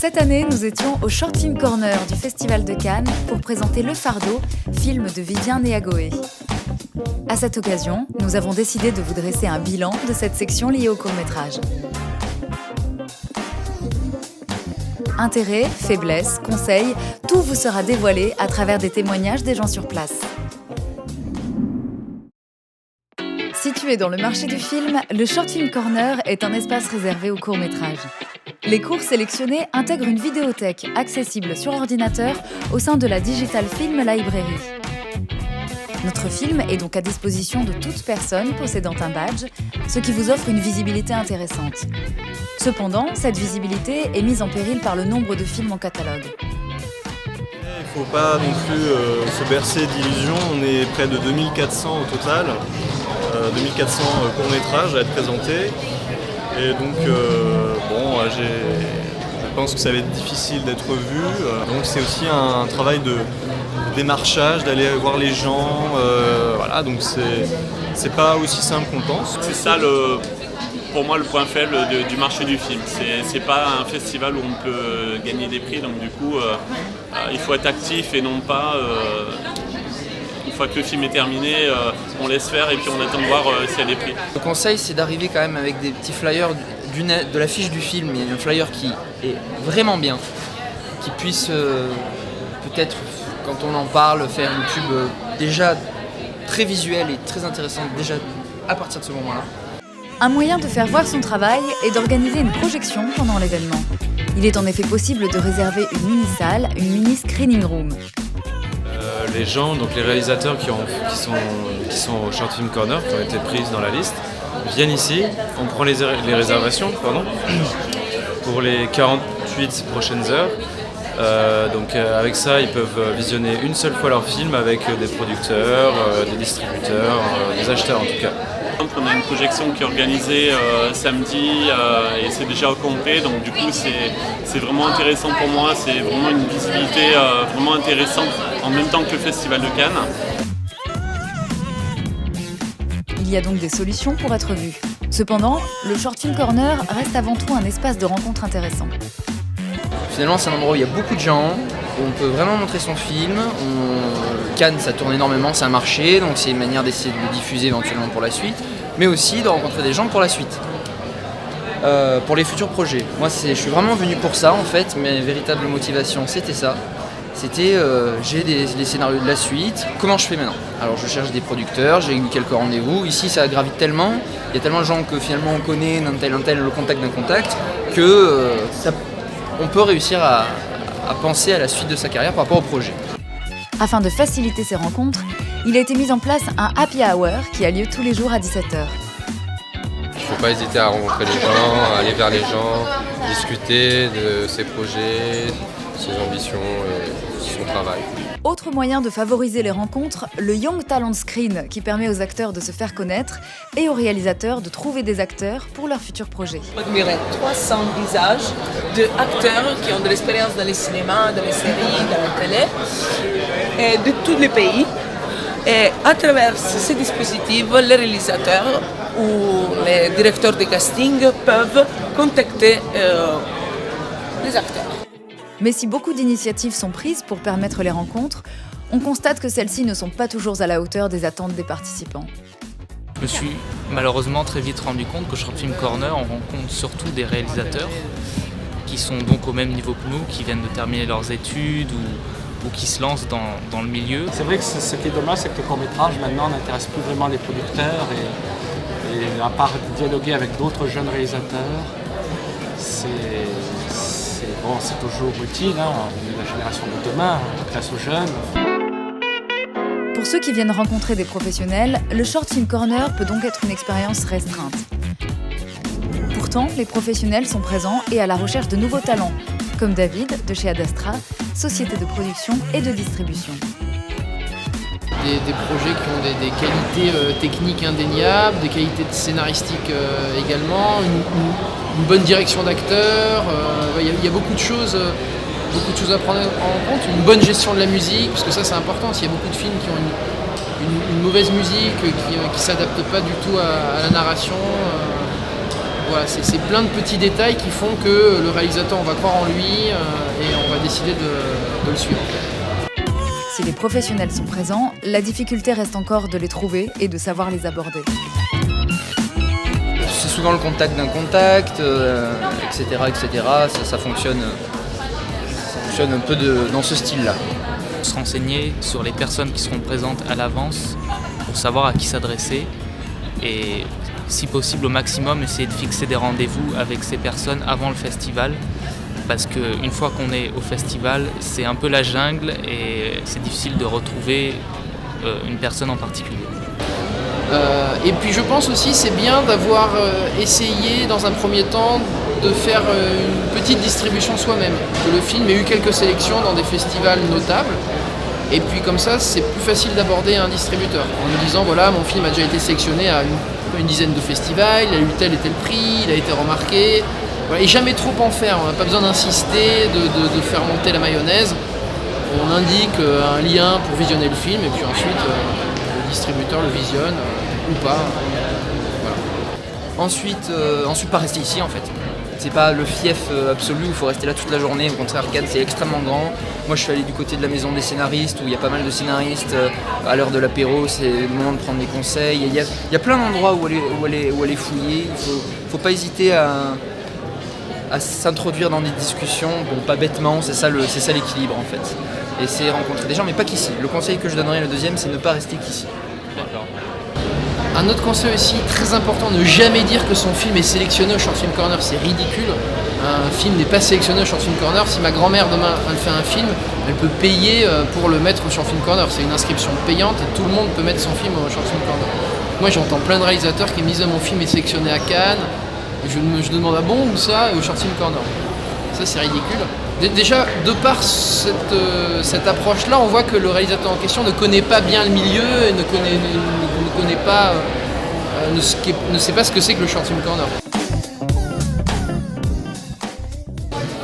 Cette année, nous étions au Short Film Corner du Festival de Cannes pour présenter Le Fardeau, film de Vivien Néagoé. À cette occasion, nous avons décidé de vous dresser un bilan de cette section liée au court-métrage. Intérêt, faiblesse, conseils, tout vous sera dévoilé à travers des témoignages des gens sur place. Situé dans le marché du film, le Short Film Corner est un espace réservé aux courts-métrages. Les courts sélectionnés intègrent une vidéothèque accessible sur ordinateur au sein de la Digital Film Library. Notre film est donc à disposition de toute personne possédant un badge, ce qui vous offre une visibilité intéressante. Cependant, cette visibilité est mise en péril par le nombre de films en catalogue. Il ne faut pas non plus se bercer d'illusions, on est près de 2400 au total, 2400 courts-métrages à être présentés. Et donc, je pense que ça va être difficile d'être vu. Donc c'est aussi un travail de démarchage, d'aller voir les gens. Voilà, donc c'est pas aussi simple qu'on pense. C'est ça pour moi le point faible du marché du film. C'est pas un festival où on peut gagner des prix, donc du coup il faut être actif et non pas une fois que le film est terminé, on laisse faire et puis on attend de voir s'il y a des prix. Le conseil, c'est d'arriver quand même avec des petits flyers de l'affiche du film. Il y a un flyer qui est vraiment bien, qui puisse peut-être, quand on en parle, faire une pub déjà très visuelle et très intéressante déjà à partir de ce moment-là. Un moyen de faire voir son travail est d'organiser une projection pendant l'événement. Il est en effet possible de réserver une mini-salle, une mini-screening room. Les gens, donc les réalisateurs qui sont au Short Film Corner, qui ont été prises dans la liste, viennent ici, on prend les réservations pour les 48 prochaines heures. Avec ça, ils peuvent visionner une seule fois leur film avec des producteurs, des distributeurs, des acheteurs en tout cas. On a une projection qui est organisée samedi et c'est déjà au complet, donc du coup c'est vraiment intéressant pour moi, c'est vraiment une visibilité vraiment intéressante en même temps que le Festival de Cannes. Il y a donc des solutions pour être vu. Cependant, le Short Film Corner reste avant tout un espace de rencontre intéressant. Finalement, c'est un endroit où il y a beaucoup de gens, où on peut vraiment montrer son film. Cannes, ça tourne énormément, c'est un marché, donc c'est une manière d'essayer de le diffuser éventuellement pour la suite, mais aussi de rencontrer des gens pour la suite, pour les futurs projets. Moi, je suis vraiment venu pour ça, en fait. Mes véritables motivations, c'était ça. C'était, j'ai les scénarios de la suite, comment je fais maintenant? Alors, je cherche des producteurs, j'ai eu quelques rendez-vous. Ici, ça gravite tellement, il y a tellement de gens que finalement on connaît, un tel, le contact d'un contact, que on peut réussir à penser à la suite de sa carrière par rapport au projet. Afin de faciliter ces rencontres, il a été mis en place un happy hour qui a lieu tous les jours à 17h. Il ne faut pas hésiter à rencontrer les gens, à aller vers les gens, discuter de ses projets, ses ambitions et son travail. Autre moyen de favoriser les rencontres, le Young Talent Screen qui permet aux acteurs de se faire connaître et aux réalisateurs de trouver des acteurs pour leurs futurs projets. On admirait 300 visages d'acteurs qui ont de l'expérience dans les cinémas, dans les séries, dans la télé, et de tous les pays. Et à travers ce dispositif, les réalisateurs ou les directeurs de casting peuvent contacter les acteurs. Mais si beaucoup d'initiatives sont prises pour permettre les rencontres, on constate que celles-ci ne sont pas toujours à la hauteur des attentes des participants. Je me suis malheureusement très vite rendu compte qu'au Short Film Corner, on rencontre surtout des réalisateurs qui sont donc au même niveau que nous, qui viennent de terminer leurs études ou qui se lancent dans le milieu. C'est vrai que ce qui est dommage, c'est que le court-métrage maintenant n'intéresse plus vraiment les producteurs et à part dialoguer avec d'autres jeunes réalisateurs, c'est toujours utile, hein, la génération de demain, on classe aux jeunes. Pour ceux qui viennent rencontrer des professionnels, le Short Film Corner peut donc être une expérience restreinte. Pourtant, les professionnels sont présents et à la recherche de nouveaux talents, comme David de chez Ad Astra, société de production et de distribution. Des projets qui ont des qualités techniques indéniables, des qualités scénaristiques également, une bonne direction d'acteurs, il y a beaucoup de choses à prendre en compte, une bonne gestion de la musique, parce que ça c'est important, il y a beaucoup de films qui ont une mauvaise musique, qui ne s'adaptent pas du tout à la narration. Voilà, c'est plein de petits détails qui font que le réalisateur, on va croire en lui et on va décider de le suivre. Si les professionnels sont présents, la difficulté reste encore de les trouver et de savoir les aborder. C'est souvent le contact d'un contact, etc. Ça fonctionne un peu dans ce style-là. Se renseigner sur les personnes qui seront présentes à l'avance pour savoir à qui s'adresser et si possible au maximum essayer de fixer des rendez-vous avec ces personnes avant le festival parce qu'une fois qu'on est au festival c'est un peu la jungle et c'est difficile de retrouver une personne en particulier. Et puis je pense aussi c'est bien d'avoir essayé dans un premier temps de faire une petite distribution soi-même, que le film ait eu quelques sélections dans des festivals notables. Et puis comme ça, c'est plus facile d'aborder un distributeur en nous disant voilà, mon film a déjà été sélectionné à une dizaine de festivals, il a eu tel et tel prix, il a été remarqué. Voilà, et jamais trop en faire, on n'a pas besoin d'insister, de faire monter la mayonnaise. On indique un lien pour visionner le film et puis ensuite le distributeur le visionne ou pas. Voilà. Ensuite, pas rester ici en fait. C'est pas le fief absolu où il faut rester là toute la journée. Au contraire, Cannes c'est extrêmement grand. Moi je suis allé du côté de la maison des scénaristes où il y a pas mal de scénaristes. À l'heure de l'apéro, c'est le moment de prendre des conseils. Il y a plein d'endroits où aller fouiller. Il faut pas hésiter à s'introduire dans des discussions. Bon, pas bêtement, c'est ça l'équilibre en fait. Essayer de rencontrer des gens, mais pas qu'ici. Le conseil que je donnerais le deuxième, c'est ne pas rester qu'ici. D'accord. Un autre conseil aussi très important, ne jamais dire que son film est sélectionné au Short Film Corner, c'est ridicule. Un film n'est pas sélectionné au Short Film Corner. Si ma grand-mère demain elle fait un film, elle peut payer pour le mettre au Short Film Corner. C'est une inscription payante et tout le monde peut mettre son film au Short Film Corner. Moi j'entends plein de réalisateurs qui me disent mon film est sélectionné à Cannes. Et je me demande bon où ça au Short Film Corner. Ça c'est ridicule. Déjà, de par cette approche-là, on voit que le réalisateur en question ne connaît pas bien le milieu et ne sait pas ce que c'est que le Short Film Corner.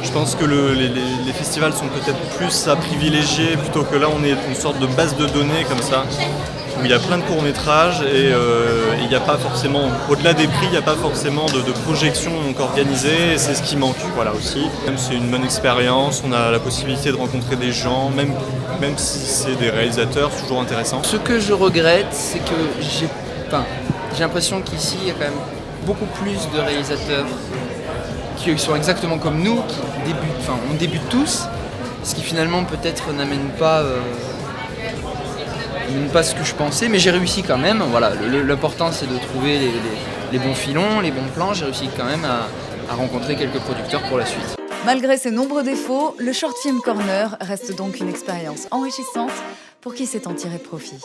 Je pense que les festivals sont peut-être plus à privilégier plutôt que là on est une sorte de base de données comme ça où il y a plein de courts-métrages et il n'y a pas forcément, au-delà des prix, il n'y a pas forcément de projection organisée et c'est ce qui manque voilà aussi. Même si c'est une bonne expérience, on a la possibilité de rencontrer des gens, même si c'est des réalisateurs, c'est toujours intéressant. Ce que je regrette, c'est que j'ai l'impression qu'ici il y a quand même beaucoup plus de réalisateurs qui sont exactement comme nous, on débute tous, ce qui finalement peut-être n'amène pas ce que je pensais, mais j'ai réussi quand même. Voilà, l'important c'est de trouver les bons filons, les bons plans. J'ai réussi quand même à rencontrer quelques producteurs pour la suite. Malgré ses nombreux défauts, le Short Film Corner reste donc une expérience enrichissante pour qui sait en tirer profit.